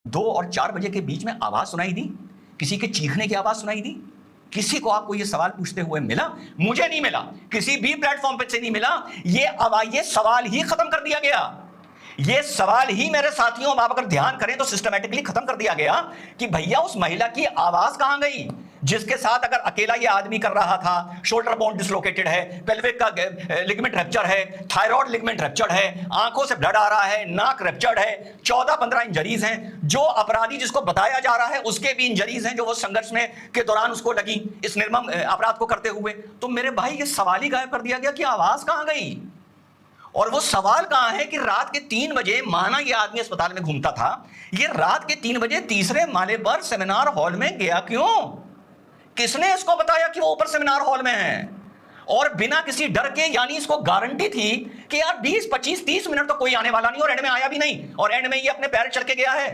2 और 4 बजे के बीच में आवाज सुनाई दी, किसी के चीखने की आवाज सुनाई दी? किसी को आपको ये सवाल पूछते हुए मिला? मुझे नहीं मिला, किसी भी प्लेटफॉर्म पे से नहीं मिला। ये सवाल ही खत्म कर दिया गया। ये सवाल ही मेरे साथियों, आप अगर ध्यान करें तो सिस्टमैटिकली खत्म कर दिया गया कि भैया उस महिला की आवाज कहां गई, जिसके साथ अगर अकेला ये आदमी कर रहा था। शोल्डर बोन डिसलोकेटेड है, पेल्विक का लिगामेंट रप्चर है, थायराइड लिगामेंट रप्चर्ड है, आंखों से ब्लड आ रहा है, नाक रप्चर्ड है, 14-15 इंजरीज हैं। जो अपराधी जिसको बताया जा रहा है उसके भी इंजरीज हैं, जो वो संघर्ष में के दौरान उसको लगी इस निर्मम अपराध को करते हुए। तो मेरे भाई ये सवाल ही गायब कर दिया गया कि आवाज कहां गई। और वो सवाल कहां है कि रात के 3 बजे माना ये आदमी अस्पताल में घूमता था, ये रात के 3 बजे तीसरे माले पर सेमिनार हॉल में गया क्यों? किसने इसको बताया कि वो ऊपर सेमिनार हॉल में है? और बिना किसी डर के, यानी इसको गारंटी थी कि यार 20, 25, 30 मिनट तो कोई आने वाला नहीं, और एंड में आया भी नहीं, और एंड में ये अपने पैर चल के गया है।